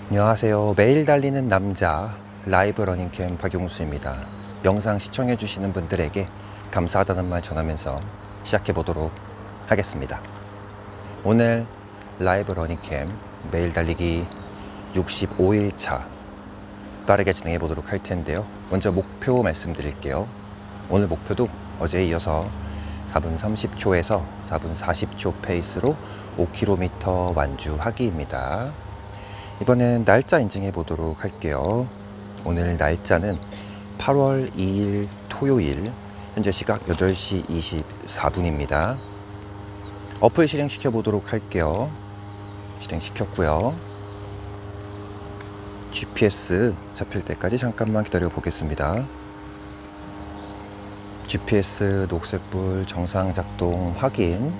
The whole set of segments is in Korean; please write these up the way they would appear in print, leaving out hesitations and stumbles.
안녕하세요. 매일 달리는 남자 라이브 러닝캠 박용수입니다. 영상 시청해주시는 분들에게 감사하다는 말 전하면서 시작해보도록 하겠습니다. 오늘 라이브 러닝캠 매일 달리기 65일차 빠르게 진행해보도록 할 텐데요. 먼저 목표 말씀드릴게요. 오늘 목표도 어제에 이어서 4분 30초에서 4분 40초 페이스로 5km 완주하기입니다. 이번엔 날짜 인증해 보도록 할게요. 오늘 날짜는 8월 2일 토요일, 현재 시각 8시 24분입니다. 어플 실행시켜 보도록 할게요. 실행시켰고요. GPS 잡힐 때까지 잠깐만 기다려 보겠습니다. GPS 녹색불 정상 작동 확인.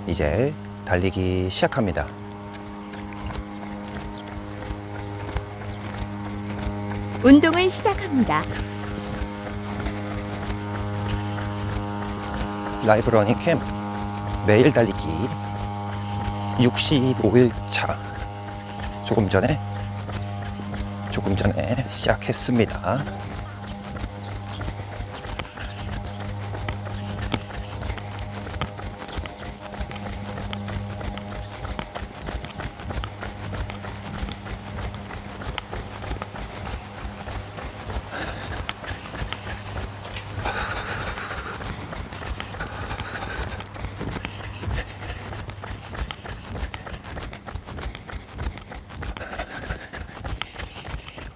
이제 달리기 시작합니다. 운동을 시작합니다. 라이브 러닝캠 매일 달리기 65일차 조금 전에 시작했습니다.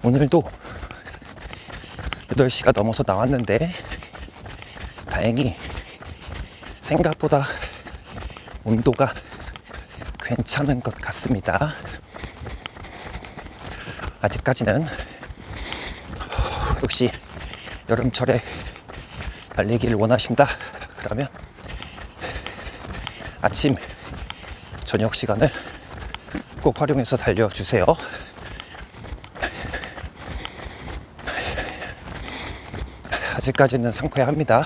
오늘도 8시가 넘어서 나왔는데 다행히 생각보다 온도가 괜찮은 것 같습니다. 아직까지는 역시 여름철에 달리기를 원하신다 그러면 아침 저녁 시간을 꼭 활용해서 달려주세요. 아직까지는 상쾌합니다.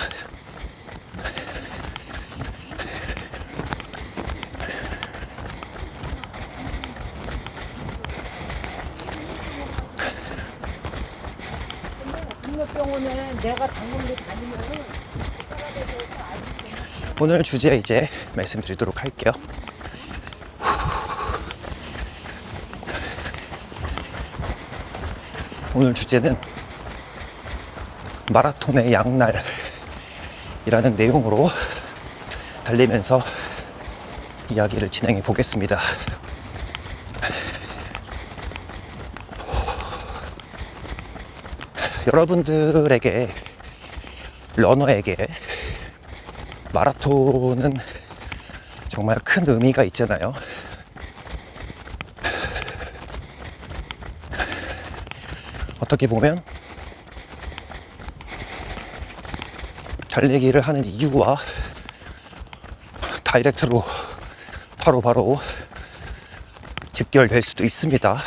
국립병원에 내가 당근도 다니면은 오늘 주제 이제 말씀드리도록 할게요. 오늘 주제는 마라톤의 양날이라는 내용으로 달리면서 이야기를 진행해 보겠습니다. 여러분들에게, 러너에게 마라톤은 정말 큰 의미가 있잖아요. 어떻게 보면 달리기를 하는 이유와 다이렉트로 바로 직결될 수도 있습니다.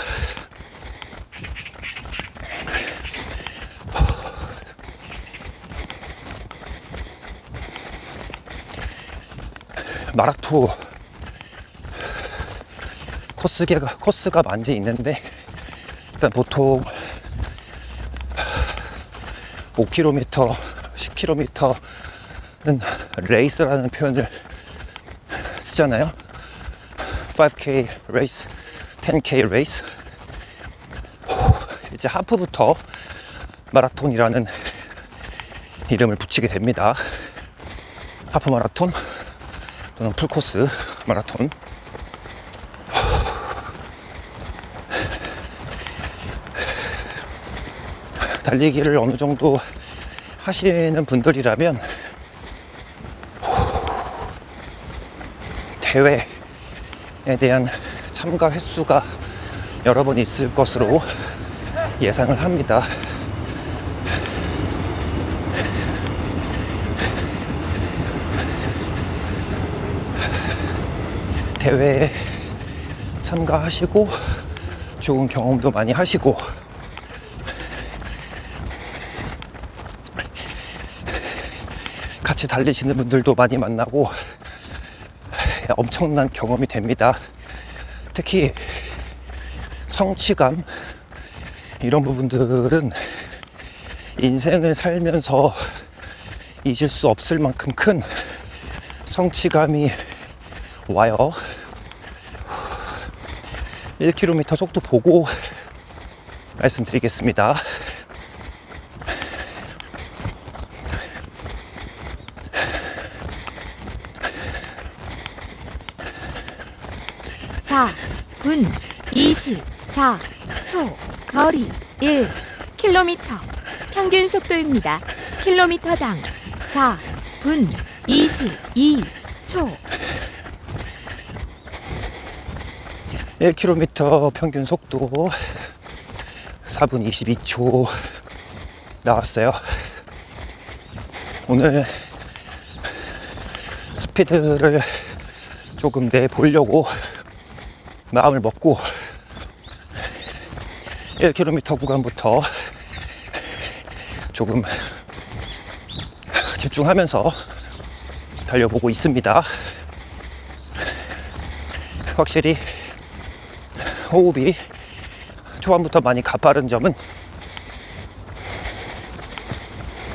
마라톤 코스가 많이 있는데 일단 보통 5km, 10km는 레이스라는 표현을 쓰잖아요. 5K 레이스, 10K 레이스. 이제 하프부터 마라톤이라는 이름을 붙이게 됩니다. 하프 마라톤 또는 풀코스 마라톤. 달리기를 어느 정도 하시는 분들이라면 대회에 대한 참가 횟수가 여러 번 있을 것으로 예상을 합니다. 대회에 참가하시고 좋은 경험도 많이 하시고 같이 달리시는 분들도 많이 만나고 엄청난 경험이 됩니다. 특히 성취감 이런 부분들은 인생을 살면서 잊을 수 없을 만큼 큰 성취감이 와요. 1km 속도 보고 말씀드리겠습니다. 분 24초 거리 1km 평균 속도입니다. 킬로미터당 4분 22초 1km 평균 속도 4분 22초 나왔어요. 오늘 스피드를 조금 내보려고 마음을 먹고 1km 구간부터 조금 집중하면서 달려보고 있습니다. 확실히 호흡이 초반부터 많이 가파른 점은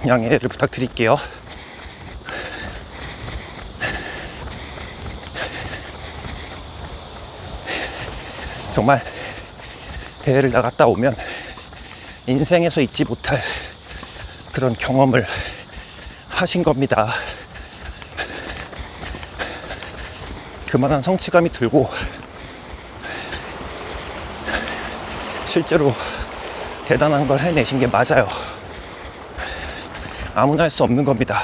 양해를 부탁드릴게요. 정말 대회를 나갔다 오면 인생에서 잊지 못할 그런 경험을 하신 겁니다. 그만한 성취감이 들고 실제로 대단한 걸 해내신 게 맞아요. 아무나 할 수 없는 겁니다.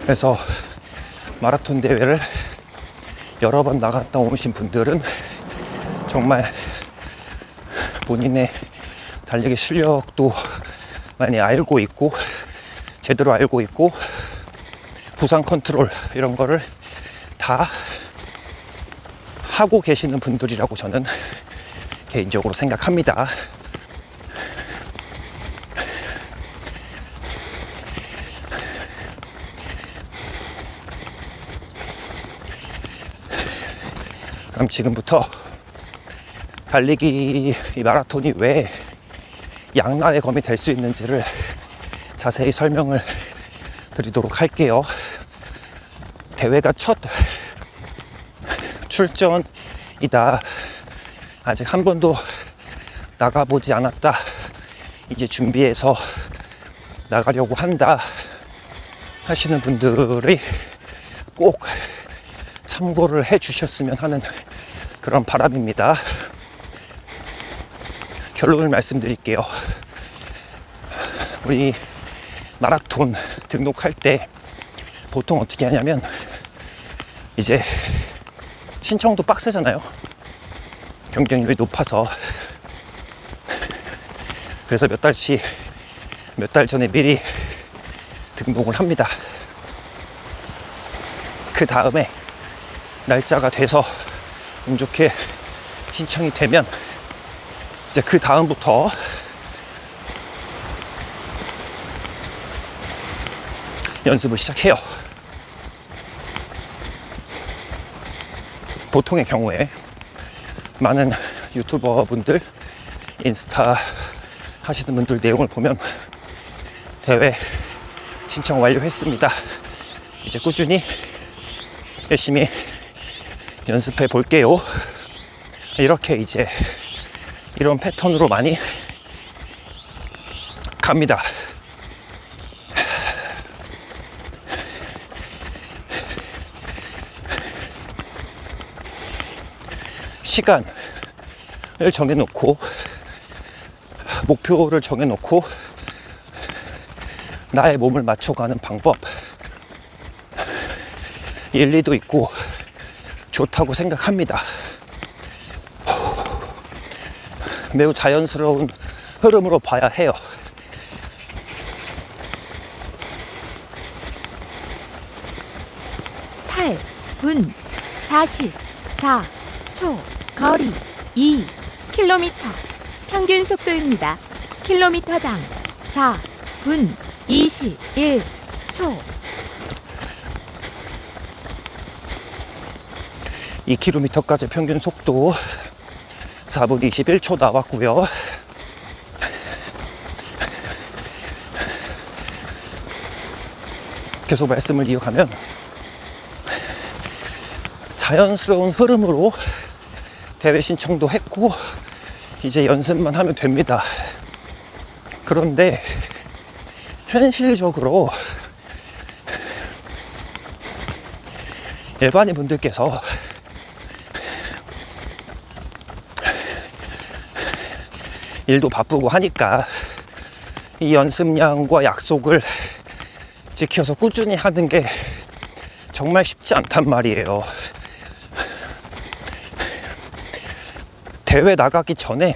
그래서 마라톤 대회를 여러 번 나갔다 오신 분들은 정말 본인의 달리기 실력도 많이 알고 있고 제대로 알고 있고 부상 컨트롤 이런 거를 다 하고 계시는 분들이라고 저는 개인적으로 생각합니다. 그럼 지금부터 달리기 이 마라톤이 왜 양날의 검이 될 수 있는지를 자세히 설명을 드리도록 할게요. 대회가 첫 출전이다. 아직 한 번도 나가보지 않았다. 이제 준비해서 나가려고 한다 하시는 분들이 꼭 참고를 해 주셨으면 하는 그런 바람입니다. 결론을 말씀드릴게요. 우리 마라톤 등록할 때 보통 어떻게 하냐면 이제 신청도 빡세잖아요. 경쟁률이 높아서. 그래서 몇 달 전에 미리 등록을 합니다. 그 다음에 날짜가 돼서 운 좋게 신청이 되면 이제 그 다음부터 연습을 시작해요. 보통의 경우에 많은 유튜버 분들, 인스타 하시는 분들 내용을 보면 대회 신청 완료했습니다. 이제 꾸준히 열심히 연습해 볼게요. 이렇게 이제 이런 패턴으로 많이 갑니다. 시간을 정해놓고 목표를 정해놓고 나의 몸을 맞춰가는 방법, 일리도 있고 좋다고 생각합니다. 매우 자연스러운 흐름으로 봐야 해요. 분 44초 거리 2km 평균 속도입니다. 킬로미터당 4분 21초 초. 2km까지 평균 속도 4분 21초 나왔고요. 계속 말씀을 이어가면 자연스러운 흐름으로 대회 신청도 했고 이제 연습만 하면 됩니다. 그런데 현실적으로 일반인 분들께서 일도 바쁘고 하니까 이 연습량과 약속을 지켜서 꾸준히 하는 게 정말 쉽지 않단 말이에요. 대회 나가기 전에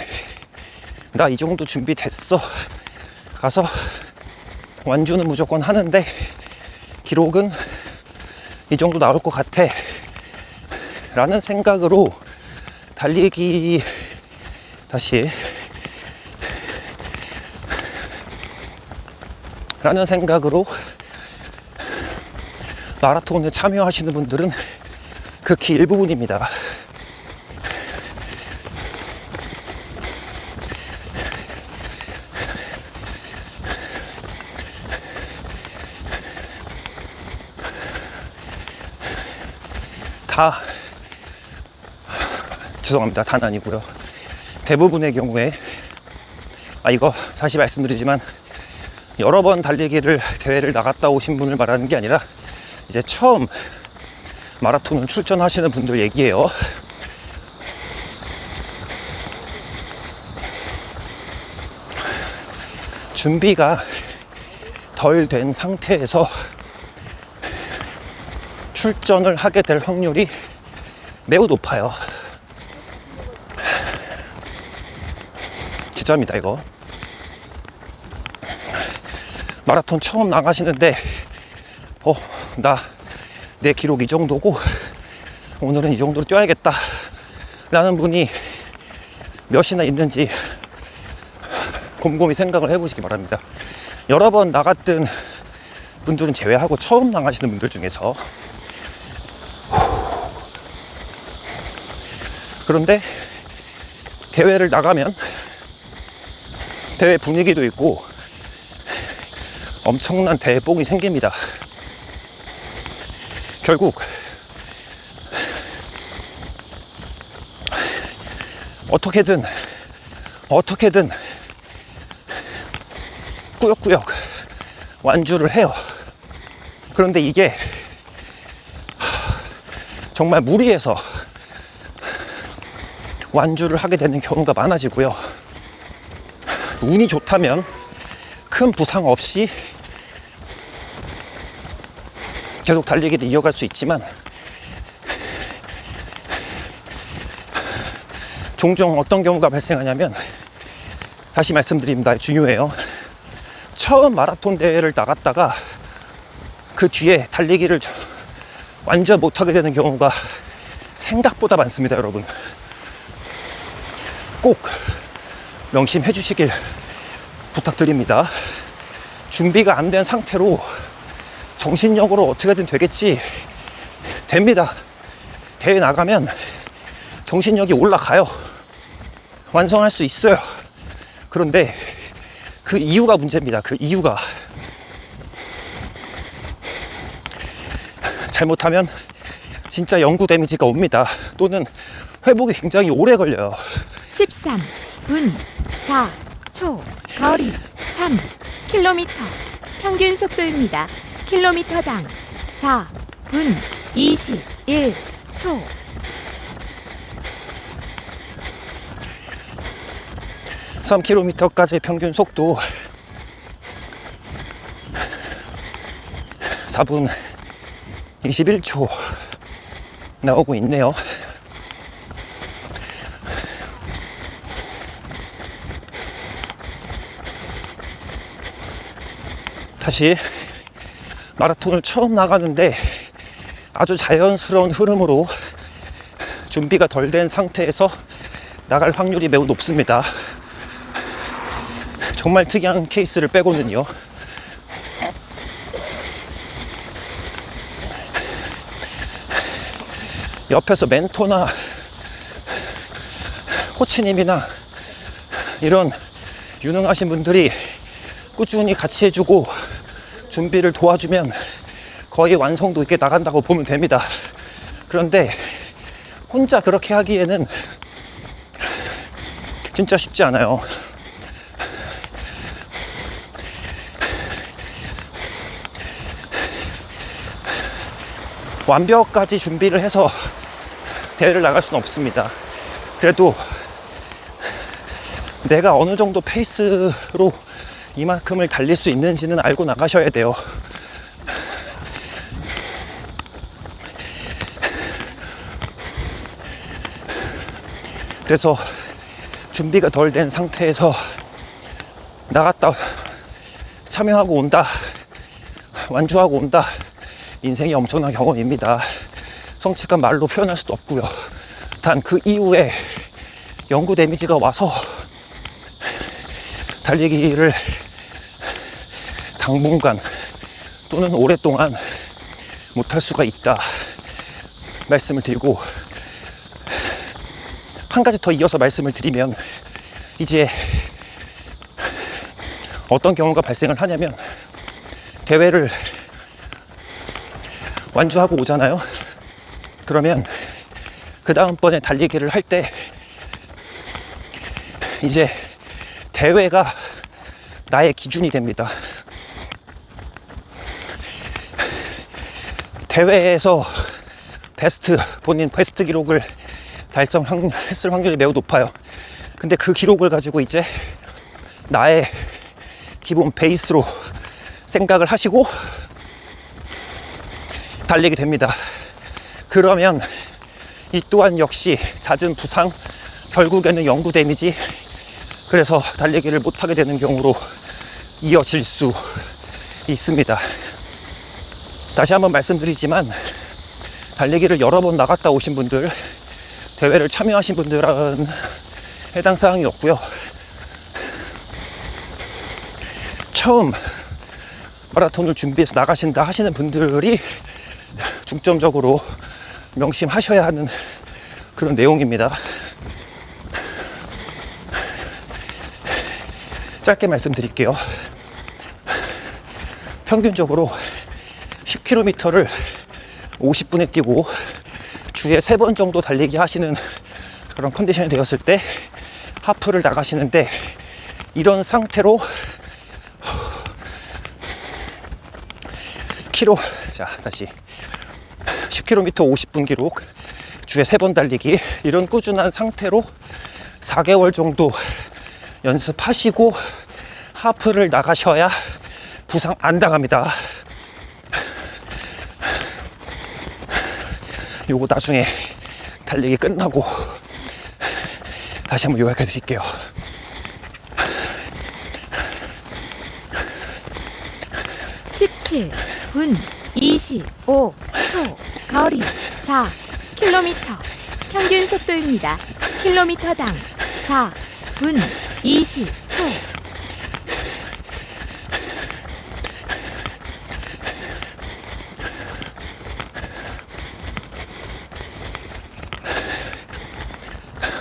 나 이 정도 준비됐어, 가서 완주는 무조건 하는데 기록은 이 정도 나올 것 같아 라는 생각으로 달리기 다시 라는 생각으로 마라톤에 참여하시는 분들은 극히 일부분입니다. 다 죄송합니다. 다는 아니고요. 대부분의 경우에 이거 다시 말씀드리지만 여러 번 달리기를 대회를 나갔다 오신 분을 말하는 게 아니라 이제 처음 마라톤을 출전하시는 분들 얘기예요. 준비가 덜 된 상태에서 출전을 하게 될 확률이 매우 높아요. 진짜입니다, 이거. 마라톤 처음 나가시는데 내 기록 이 정도고 오늘은 이 정도로 뛰어야겠다 라는 분이 몇이나 있는지 곰곰이 생각을 해보시기 바랍니다. 여러 번 나갔던 분들은 제외하고 처음 나가시는 분들 중에서. 그런데 대회를 나가면 대회 분위기도 있고 엄청난 대복이 생깁니다. 결국 어떻게든 꾸역꾸역 완주를 해요. 그런데 이게 정말 무리해서 완주를 하게 되는 경우가 많아지고요. 운이 좋다면 큰 부상 없이 계속 달리기를 이어갈 수 있지만 종종 어떤 경우가 발생하냐면, 다시 말씀드립니다. 중요해요. 처음 마라톤 대회를 나갔다가 그 뒤에 달리기를 완전 못하게 되는 경우가 생각보다 많습니다, 여러분. 꼭 명심해 주시길 부탁드립니다. 준비가 안 된 상태로 정신력으로 어떻게든 되겠지, 됩니다. 대회 나가면 정신력이 올라가요. 완성할 수 있어요. 그런데 그 이유가 문제입니다. 그 이유가 잘못하면 진짜 영구 데미지가 옵니다. 또는 회복이 굉장히 오래 걸려요. 13분 4초. 거리 3km. 평균 속도입니다. 킬로미터당 4분 21초. 3km까지 평균 속도 4분 21초 나오고 있네요. 다시 마라톤을 처음 나가는데 아주 자연스러운 흐름으로 준비가 덜 된 상태에서 나갈 확률이 매우 높습니다. 정말 특이한 케이스를 빼고는요. 옆에서 멘토나 코치님이나 이런 유능하신 분들이 꾸준히 같이 해주고 준비를 도와주면 거의 완성도 있게 나간다고 보면 됩니다. 그런데 혼자 그렇게 하기에는 진짜 쉽지 않아요. 완벽까지 준비를 해서 대회를 나갈 수는 없습니다. 그래도 내가 어느 정도 페이스로 이만큼을 달릴 수 있는지는 알고 나가셔야 돼요. 그래서 준비가 덜 된 상태에서 나갔다 참여하고 온다, 완주하고 온다, 인생이 엄청난 경험입니다. 성취감 말로 표현할 수도 없고요. 단 그 이후에 영구 데미지가 와서 달리기를 당분간 또는 오랫동안 못할 수가 있다 말씀을 드리고, 한 가지 더 이어서 말씀을 드리면, 이제 어떤 경우가 발생을 하냐면, 대회를 완주하고 오잖아요. 그러면 그 다음번에 달리기를 할 때 이제 대회가 나의 기준이 됩니다. 대회에서 본인 베스트 기록을 달성했을 확률이 매우 높아요. 근데 그 기록을 가지고 이제 나의 기본 베이스로 생각을 하시고 달리게 됩니다. 그러면 이 또한 역시 잦은 부상, 결국에는 영구 데미지, 그래서 달리기를 못하게 되는 경우로 이어질 수 있습니다. 다시 한번 말씀드리지만, 달리기를 여러 번 나갔다 오신 분들, 대회를 참여하신 분들은 해당 사항이 없고요. 처음 마라톤을 준비해서 나가신다 하시는 분들이 중점적으로 명심하셔야 하는 그런 내용입니다. 짧게 말씀드릴게요. 평균적으로 10km를 50분에 뛰고 주에 3번 정도 달리기 하시는 그런 컨디션이 되었을 때 하프를 나가시는데, 이런 상태로 다시 10km 50분 기록, 주에 3번 달리기, 이런 꾸준한 상태로 4개월 정도 연습하시고 하프를 나가셔야 부상 안 당합니다. 요거 나중에 달리기 끝나고 다시 한번 요약해 드릴게요. (17분 25초) 거리 4km, 평균 속도입니다. 킬로미터당 4분 20초.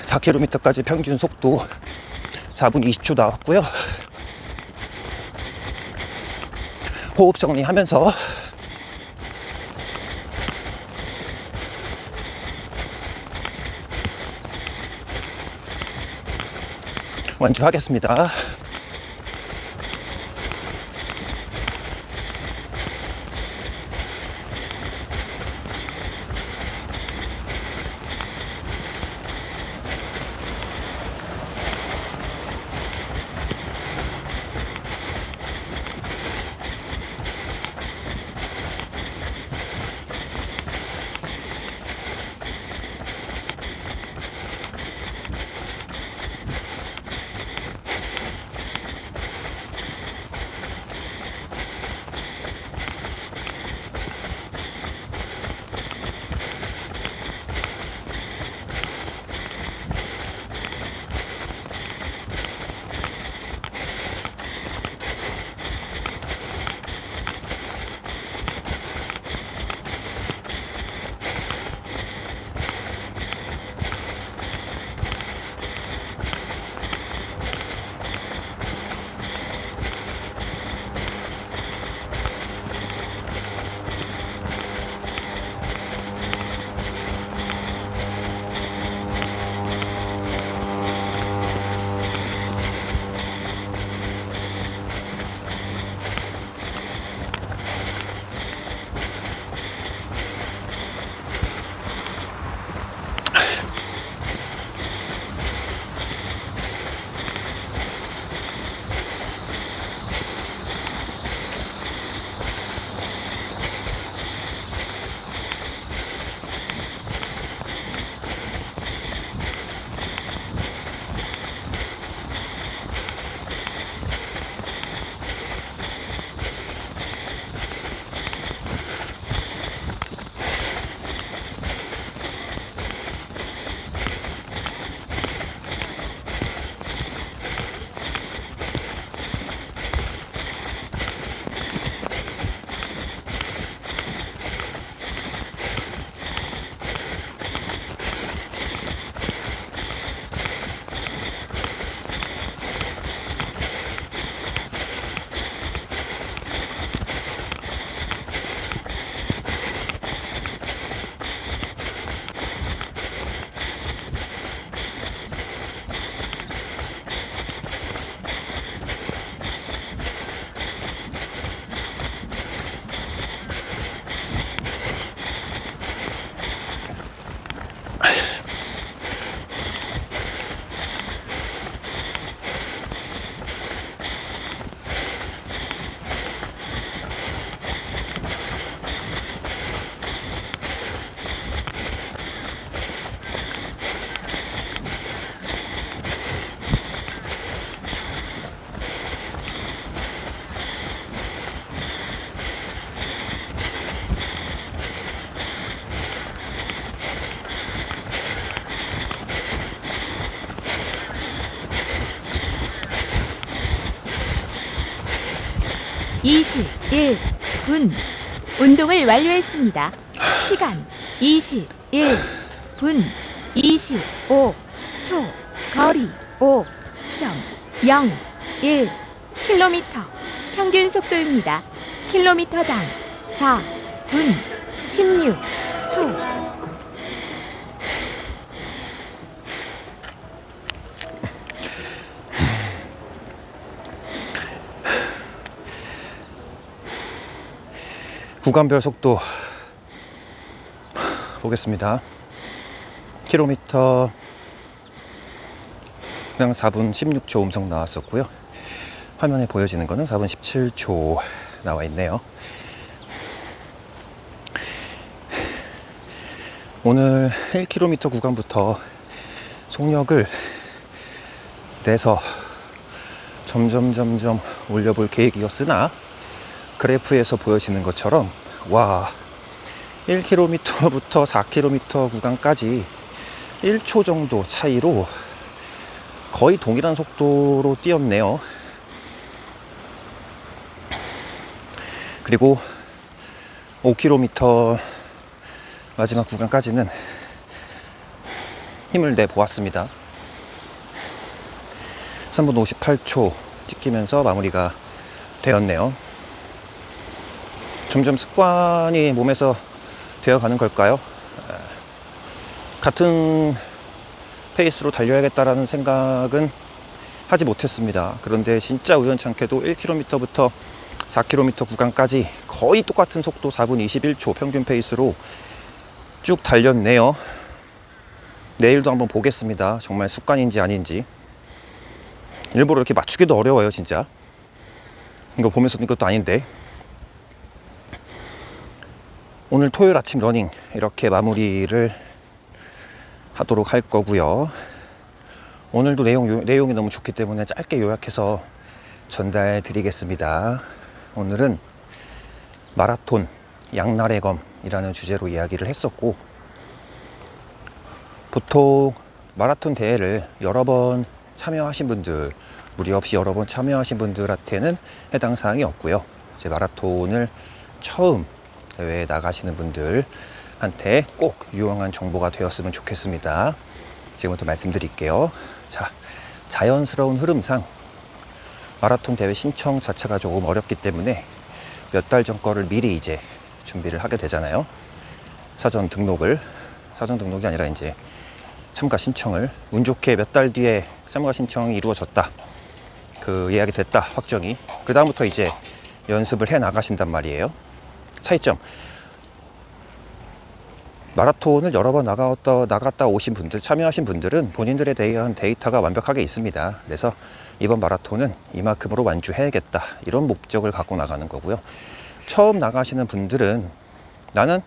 (4km까지) 평균 속도 4분 20초 나왔고요. 호흡 정리하면서 완주하겠습니다. 21분. 운동을 완료했습니다. 시간 21분 25초. 거리 5.01 킬로미터. 평균 속도입니다. 킬로미터당 4분 16초. 구간별 속도 보겠습니다. 킬로미터 그냥 4분 16초 음성 나왔었고요. 화면에 보여지는 거는 4분 17초 나와 있네요. 오늘 1km 구간부터 속력을 내서 점점 올려볼 계획이었으나 그래프에서 보여지는 것처럼 와 1km부터 4km 구간까지 1초 정도 차이로 거의 동일한 속도로 뛰었네요. 그리고 5km 마지막 구간까지는 힘을 내 보았습니다. 3분 58초 찍히면서 마무리가 되었네요. 점점 습관이 몸에서 되어가는 걸까요? 같은 페이스로 달려야겠다라는 생각은 하지 못했습니다. 그런데 진짜 우연찮게도 1km부터 4km 구간까지 거의 똑같은 속도 4분 21초 평균 페이스로 쭉 달렸네요. 내일도 한번 보겠습니다. 정말 습관인지 아닌지. 일부러 이렇게 맞추기도 어려워요, 진짜. 이거 보면서 이것도 아닌데. 오늘 토요일 아침 러닝 이렇게 마무리를 하도록 할 거고요. 오늘도 내용이 너무 좋기 때문에 짧게 요약해서 전달 드리겠습니다. 오늘은 마라톤 양날의 검이라는 주제로 이야기를 했었고, 보통 마라톤 대회를 여러 번 참여하신 분들, 무리 없이 여러 번 참여하신 분들한테는 해당 사항이 없고요. 이제 마라톤을 처음 대회에 나가시는 분들한테 꼭 유용한 정보가 되었으면 좋겠습니다. 지금부터 말씀드릴게요. 자, 자연스러운 흐름상 마라톤 대회 신청 자체가 조금 어렵기 때문에 몇 달 전 거를 미리 이제 준비를 하게 되잖아요. 사전 등록이 아니라 이제 참가 신청을, 운 좋게 몇 달 뒤에 참가 신청이 이루어졌다, 그 예약이 됐다, 확정이. 그 다음부터 이제 연습을 해 나가신단 말이에요. 차이점, 마라톤을 여러 번 나갔다 오신 분들, 참여하신 분들은 본인들에 대한 데이터가 완벽하게 있습니다. 그래서 이번 마라톤은 이만큼으로 완주해야겠다, 이런 목적을 갖고 나가는 거고요. 처음 나가시는 분들은 나는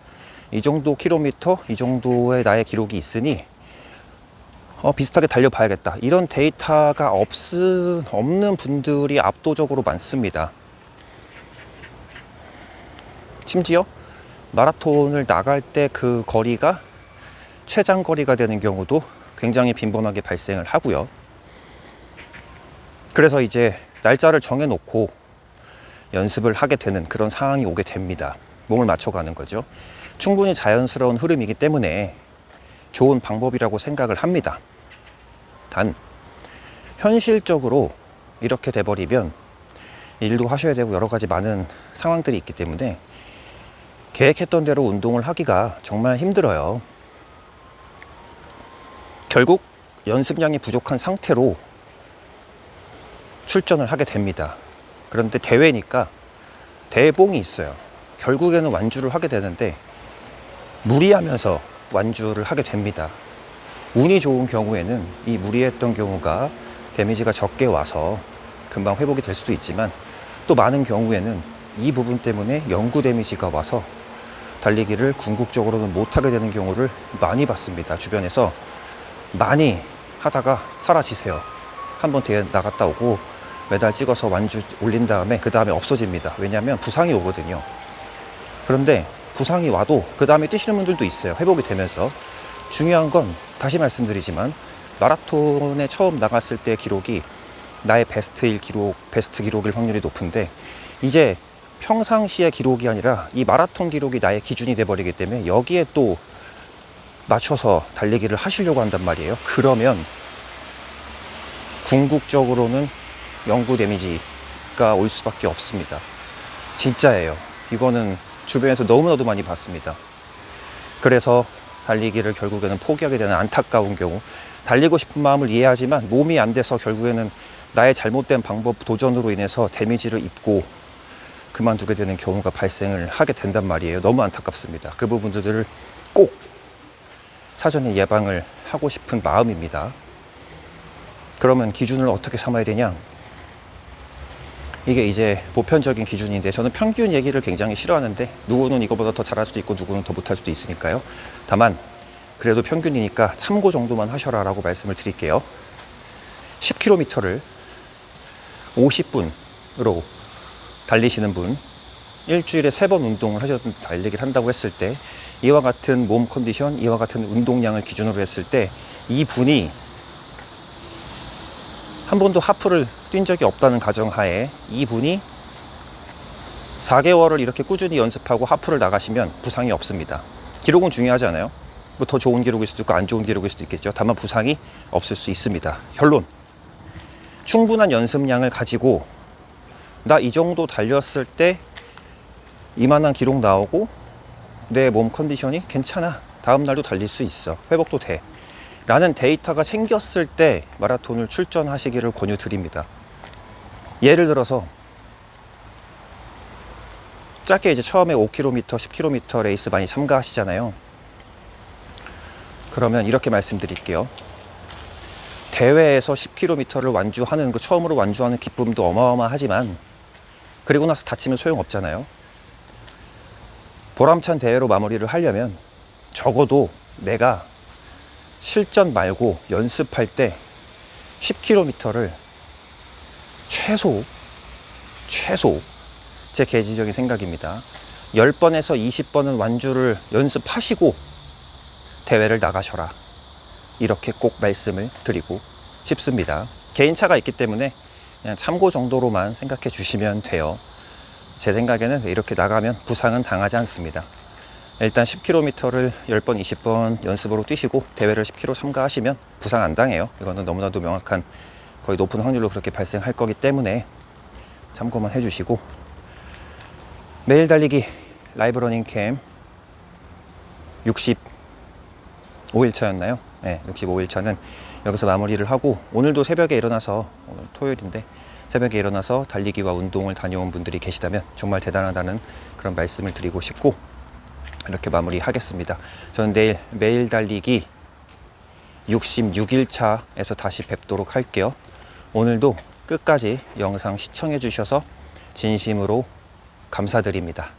이 정도 킬로미터, 이 정도의 나의 기록이 있으니 비슷하게 달려봐야겠다, 이런 데이터가 없는 분들이 압도적으로 많습니다. 심지어 마라톤을 나갈 때 그 거리가 최장 거리가 되는 경우도 굉장히 빈번하게 발생을 하고요. 그래서 이제 날짜를 정해놓고 연습을 하게 되는 그런 상황이 오게 됩니다. 몸을 맞춰가는 거죠. 충분히 자연스러운 흐름이기 때문에 좋은 방법이라고 생각을 합니다. 단 현실적으로 이렇게 돼버리면 일도 하셔야 되고 여러 가지 많은 상황들이 있기 때문에 계획했던 대로 운동을 하기가 정말 힘들어요. 결국 연습량이 부족한 상태로 출전을 하게 됩니다. 그런데 대회니까 대봉이 있어요. 결국에는 완주를 하게 되는데 무리하면서 완주를 하게 됩니다. 운이 좋은 경우에는 이 무리했던 경우가 데미지가 적게 와서 금방 회복이 될 수도 있지만, 또 많은 경우에는 이 부분 때문에 영구 데미지가 와서 달리기를 궁극적으로는 못하게 되는 경우를 많이 봤습니다. 주변에서 많이 하다가 사라지세요. 한번 대회 나갔다 오고 메달 찍어서 완주 올린 다음에 그 다음에 없어집니다. 왜냐하면 부상이 오거든요. 그런데 부상이 와도 그 다음에 뛰시는 분들도 있어요. 회복이 되면서. 중요한 건 다시 말씀드리지만 마라톤에 처음 나갔을 때 기록이 나의 베스트 기록일 확률이 높은데, 이제 평상시의 기록이 아니라 이 마라톤 기록이 나의 기준이 돼버리기 때문에 여기에 또 맞춰서 달리기를 하시려고 한단 말이에요. 그러면 궁극적으로는 영구 데미지가 올 수밖에 없습니다. 진짜예요. 이거는 주변에서 너무나도 많이 봤습니다. 그래서 달리기를 결국에는 포기하게 되는 안타까운 경우, 달리고 싶은 마음을 이해하지만 몸이 안 돼서 결국에는 나의 잘못된 방법 도전으로 인해서 데미지를 입고 그만두게 되는 경우가 발생을 하게 된단 말이에요. 너무 안타깝습니다. 그 부분들을 꼭 사전에 예방을 하고 싶은 마음입니다. 그러면 기준을 어떻게 삼아야 되냐? 이게 이제 보편적인 기준인데, 저는 평균 얘기를 굉장히 싫어하는데 누구는 이거보다 더 잘할 수도 있고 누구는 더 못할 수도 있으니까요. 다만 그래도 평균이니까 참고 정도만 하셔라 라고 말씀을 드릴게요. 10km를 50분으로 달리시는 분, 일주일에 3번 운동을 하셔도 달리기를 한다고 했을 때, 이와 같은 몸 컨디션, 이와 같은 운동량을 기준으로 했을 때 이분이 한 번도 하프를 뛴 적이 없다는 가정하에 이분이 4개월을 이렇게 꾸준히 연습하고 하프를 나가시면 부상이 없습니다. 기록은 중요하지 않아요? 뭐 더 좋은 기록일 수도 있고 안 좋은 기록일 수도 있겠죠. 다만 부상이 없을 수 있습니다. 결론, 충분한 연습량을 가지고 나 이 정도 달렸을 때 이만한 기록 나오고 내 몸 컨디션이 괜찮아, 다음 날도 달릴 수 있어, 회복도 돼 라는 데이터가 생겼을 때 마라톤을 출전하시기를 권유드립니다. 예를 들어서 짧게 이제 처음에 5km, 10km 레이스 많이 참가하시잖아요. 그러면 이렇게 말씀드릴게요. 대회에서 10km를 완주하는, 그 처음으로 완주하는 기쁨도 어마어마하지만 그리고 나서 다치면 소용없잖아요. 보람찬 대회로 마무리를 하려면 적어도 내가 실전 말고 연습할 때 10km를 최소 제 개인적인 생각입니다. 10번에서 20번은 완주를 연습하시고 대회를 나가셔라, 이렇게 꼭 말씀을 드리고 싶습니다. 개인차가 있기 때문에 그냥 참고 정도로만 생각해 주시면 돼요. 제 생각에는 이렇게 나가면 부상은 당하지 않습니다. 일단 10km를 10번, 20번 연습으로 뛰시고 대회를 10km 참가하시면 부상 안 당해요. 이거는 너무나도 명확한, 거의 높은 확률로 그렇게 발생할 거기 때문에 참고만 해주시고, 매일 달리기 라이브 러닝 캠 65일차였나요? 네, 65일차는 여기서 마무리를 하고, 오늘도 새벽에 일어나서, 오늘 토요일인데 새벽에 일어나서 달리기와 운동을 다녀온 분들이 계시다면 정말 대단하다는 그런 말씀을 드리고 싶고, 이렇게 마무리하겠습니다. 저는 내일 매일 달리기 66일차에서 다시 뵙도록 할게요. 오늘도 끝까지 영상 시청해 주셔서 진심으로 감사드립니다.